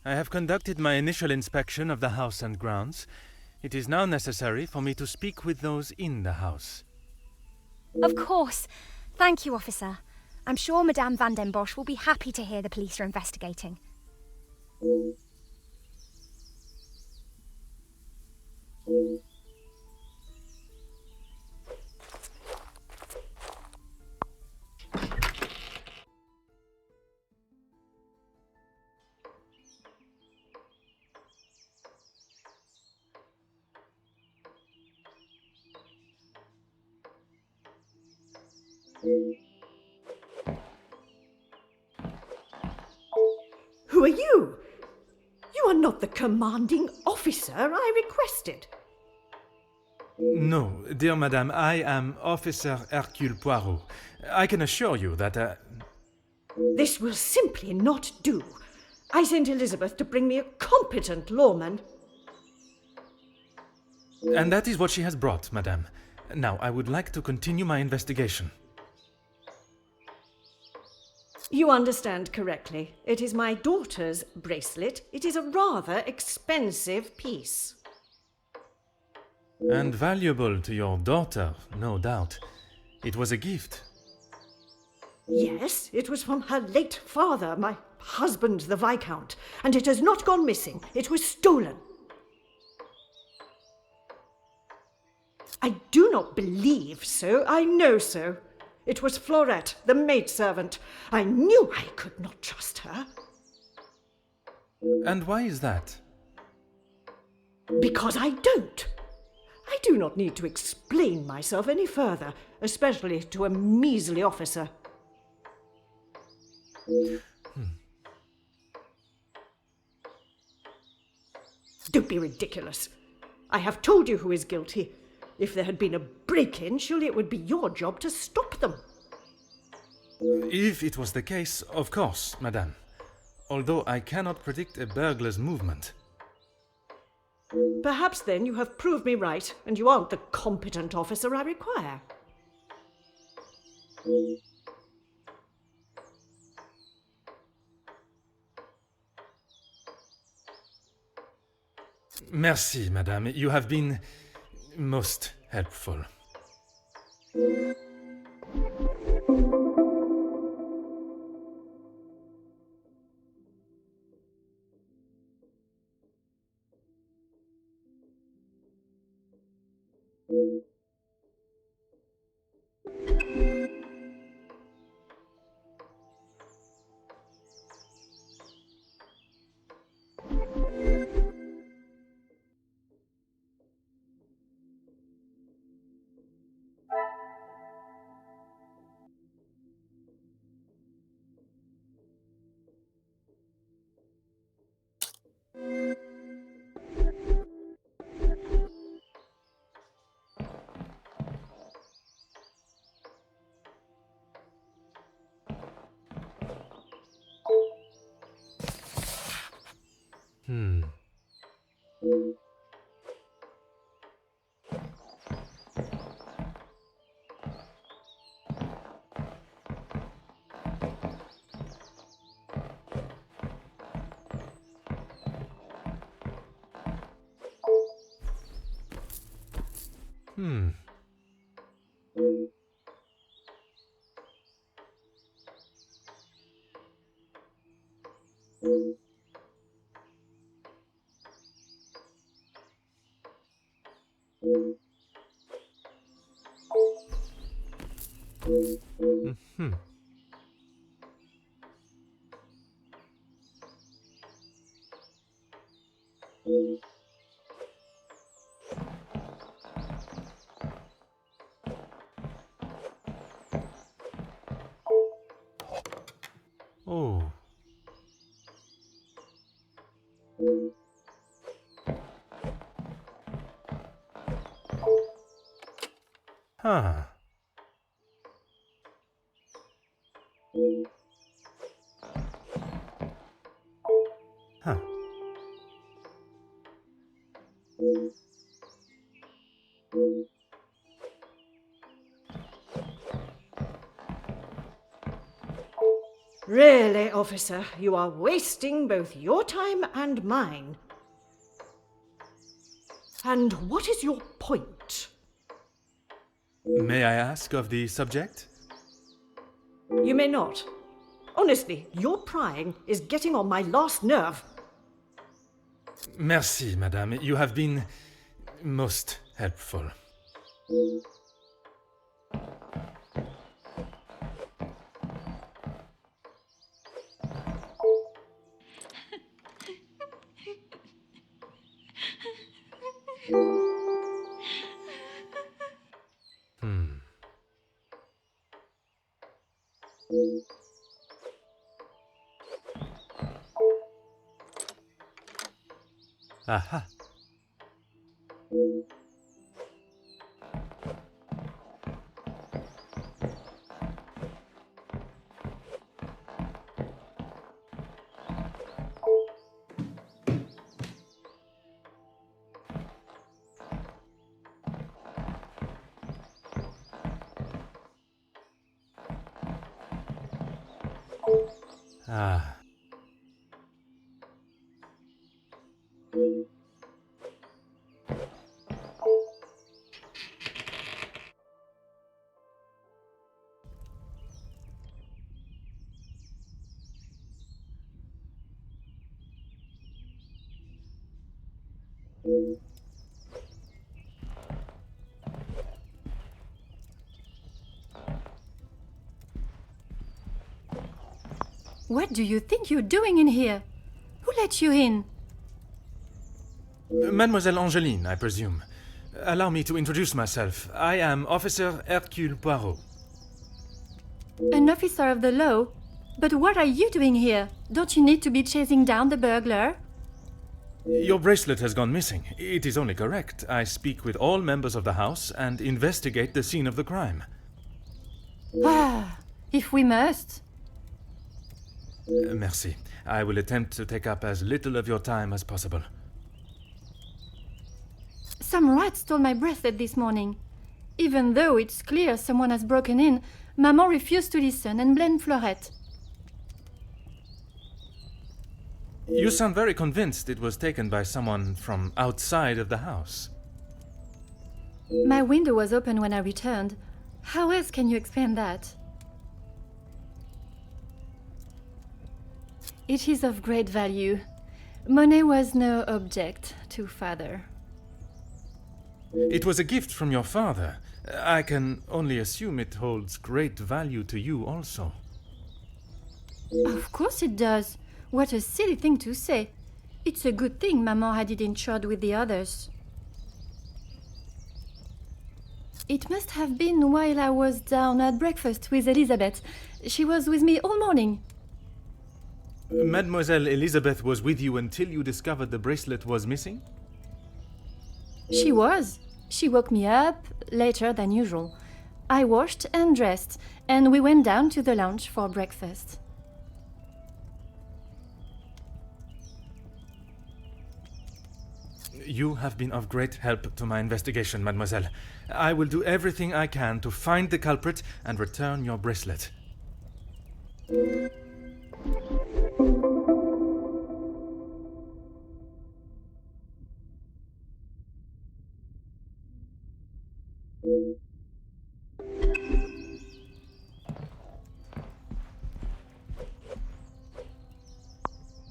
I have conducted my initial inspection of the house and grounds. It is now necessary for me to speak with those in the house. Of course. Thank you, officer. I'm sure Madame Van den Bosch will be happy to hear the police are investigating. Who are you? You are not the commanding officer I requested. No, dear madame, I am Officer Hercule Poirot. I can assure you that... This will simply not do. I sent Elizabeth to bring me a competent lawman. And that is what she has brought, madame. Now, I would like to continue my investigation. You understand correctly. It is my daughter's bracelet. It is a rather expensive piece. And valuable to your daughter, no doubt. It was a gift. Yes, it was from her late father, my husband, the Viscount, and it has not gone missing. It was stolen. I do not believe so. I know so. It was Florette, the maidservant. I knew I could not trust her. And why is that? Because I don't. I do not need to explain myself any further, especially to a measly officer. Don't be ridiculous. I have told you who is guilty. If there had been a break-in, surely it would be your job to stop them. If it was the case, of course, madame. Although I cannot predict a burglar's movement. Perhaps then you have proved me right, and you aren't the competent officer I require. Merci, madame. You have been most helpful. Oh. Huh. Huh. Really, officer, you are wasting both your time and mine. And what is your point? May I ask of the subject? You may not. Honestly, your prying is getting on my last nerve. Merci, madame. You have been most helpful. Aha. Ah. What do you think you're doing in here? Who let you in? Mademoiselle Angeline, I presume. Allow me to introduce myself. I am Officer Hercule Poirot. An officer of the law? But what are you doing here? Don't you need to be chasing down the burglar? Your bracelet has gone missing. It is only correct. I speak with all members of the house and investigate the scene of the crime. Ah, if we must. Merci. I will attempt to take up as little of your time as possible. Some rat stole my bracelet this morning. Even though it's clear someone has broken in, Maman refused to listen and blamed Florette. You sound very convinced it was taken by someone from outside of the house. My window was open when I returned. How else can you explain that? It is of great value. Money was no object to father. It was a gift from your father. I can only assume it holds great value to you also. Of course it does. What a silly thing to say. It's a good thing Maman had it insured with the others. It must have been while I was down at breakfast with Elizabeth. She was with me all morning. Mademoiselle Elizabeth was with you until you discovered the bracelet was missing? She was. She woke me up later than usual. I washed and dressed, and we went down to the lounge for breakfast. You have been of great help to my investigation, mademoiselle. I will do everything I can to find the culprit and return your bracelet.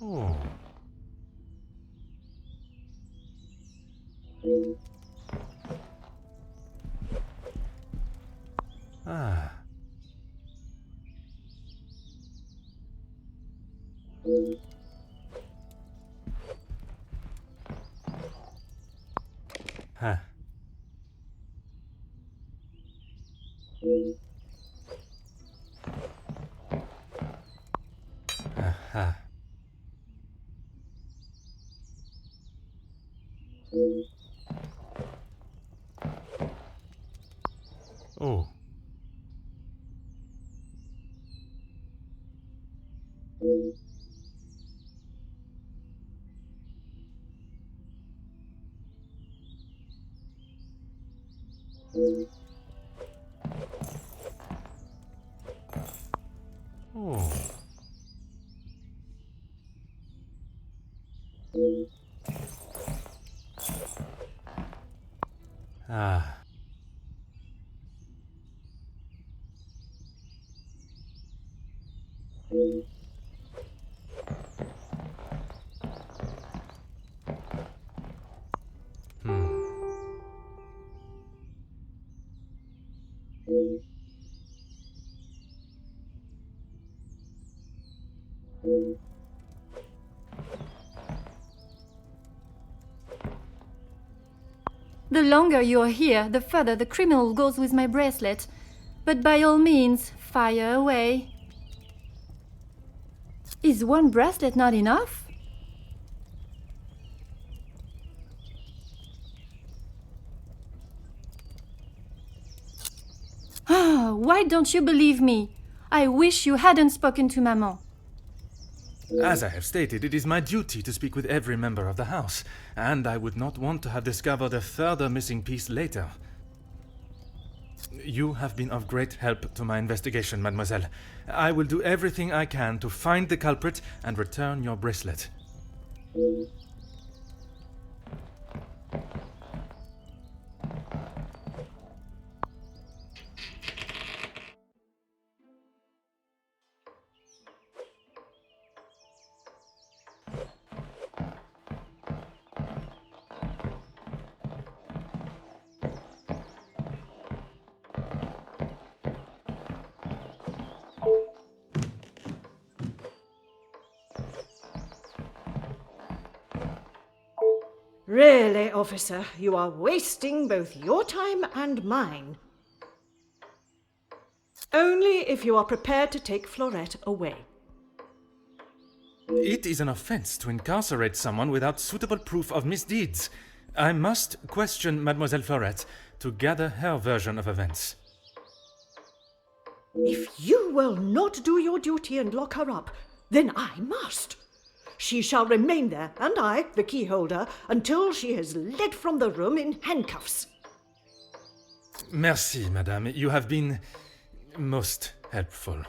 Oh. Ah. Huh. Aha. Oh. Oh. The longer you're here, the further the criminal goes with my bracelet. But by all means, fire away. Is one bracelet not enough? Ah, why don't you believe me? I wish you hadn't spoken to Maman. As I have stated, it is my duty to speak with every member of the house, and I would not want to have discovered a further missing piece later. You have been of great help to my investigation, mademoiselle. I will do everything I can to find the culprit and return your bracelet. Really, officer, you are wasting both your time and mine. Only if you are prepared to take Florette away. It is an offense to incarcerate someone without suitable proof of misdeeds. I must question Mademoiselle Florette to gather her version of events. If you will not do your duty and lock her up, then I must. She shall remain there, and I, the key holder, until she is led from the room in handcuffs. Merci, madame. You have been most helpful.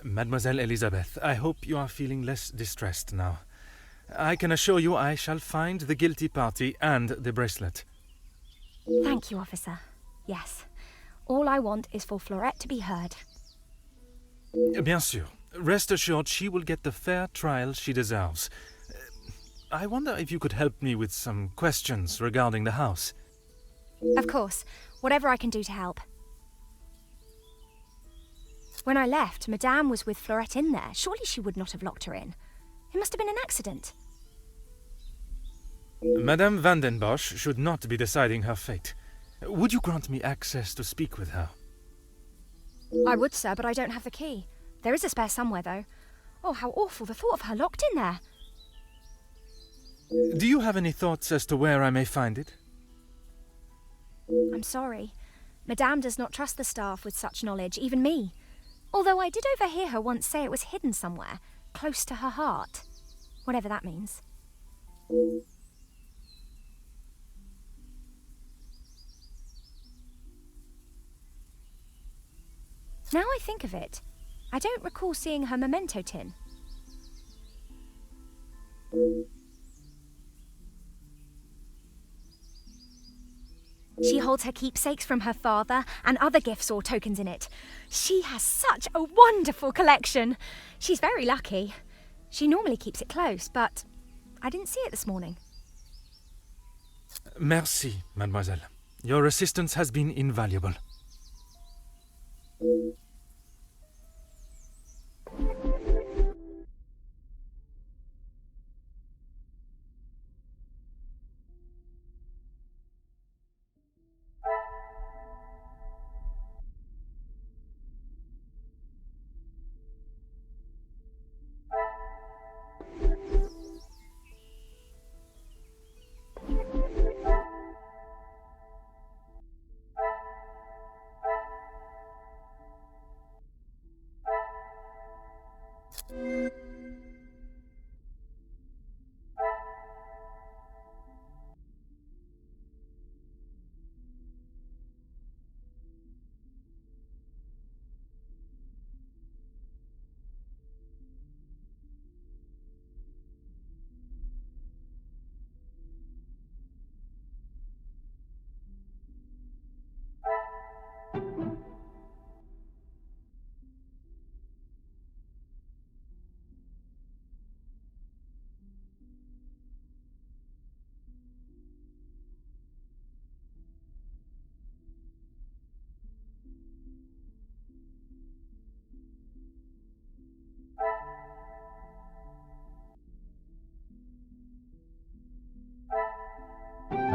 Mademoiselle Elizabeth, I hope you are feeling less distressed now. I can assure you I shall find the guilty party and the bracelet. Thank you, officer. Yes. All I want is for Florette to be heard. Bien sûr. Rest assured she will get the fair trial she deserves. I wonder if you could help me with some questions regarding the house. Of course. Whatever I can do to help. When I left, Madame was with Florette in there. Surely she would not have locked her in. It must have been an accident. Madame Van den Bosch should not be deciding her fate. Would you grant me access to speak with her? I would, sir, but I don't have the key. There is a spare somewhere, though. Oh, how awful, the thought of her locked in there. Do you have any thoughts as to where I may find it? I'm sorry. Madame does not trust the staff with such knowledge, even me. Although I did overhear her once say it was hidden somewhere, close to her heart. Whatever that means. Now I think of it, I don't recall seeing her memento tin. She holds her keepsakes from her father and other gifts or tokens in it. She has such a wonderful collection. She's very lucky. She normally keeps it close, but I didn't see it this morning. Merci, mademoiselle. Your assistance has been invaluable.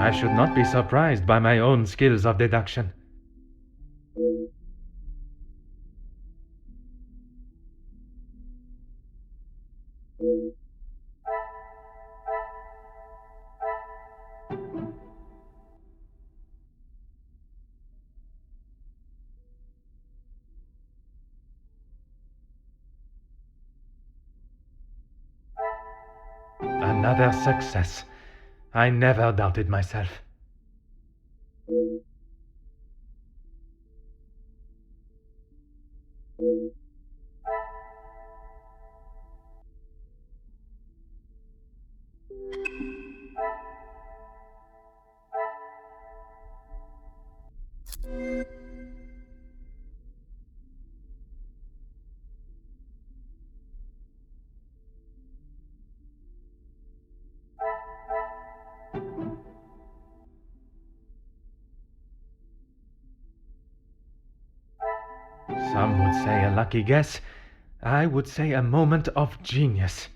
I should not be surprised by my own skills of deduction. Another success. I never doubted myself. Some would say a lucky guess. I would say a moment of genius.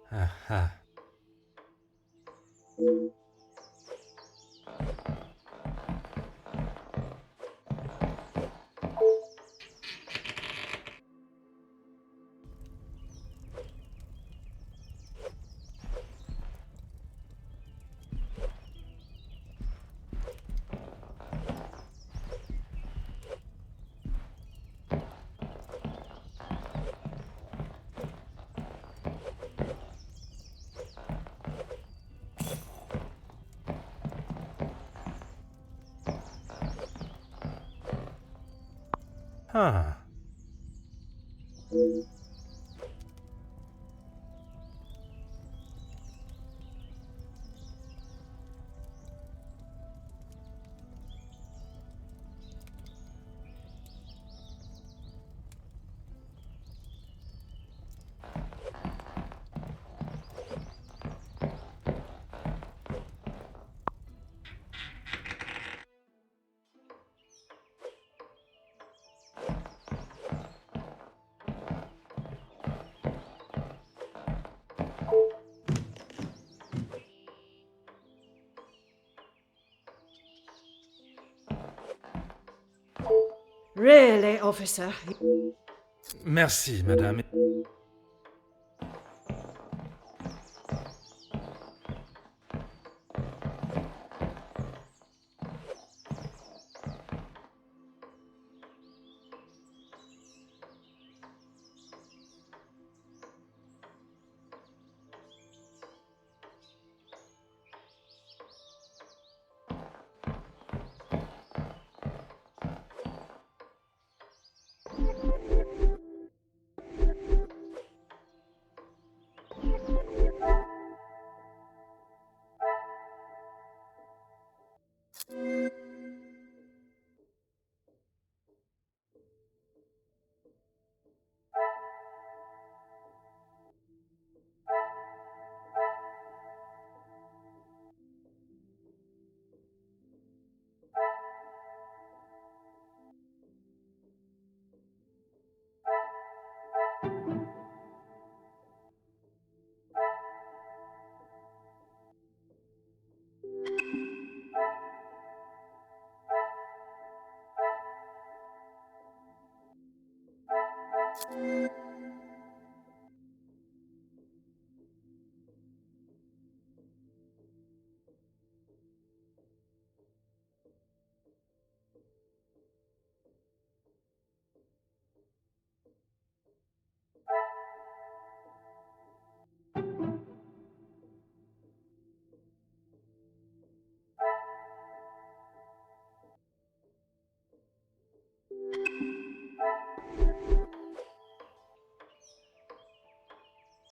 Aha. Huh. Really, officer? Merci, madame.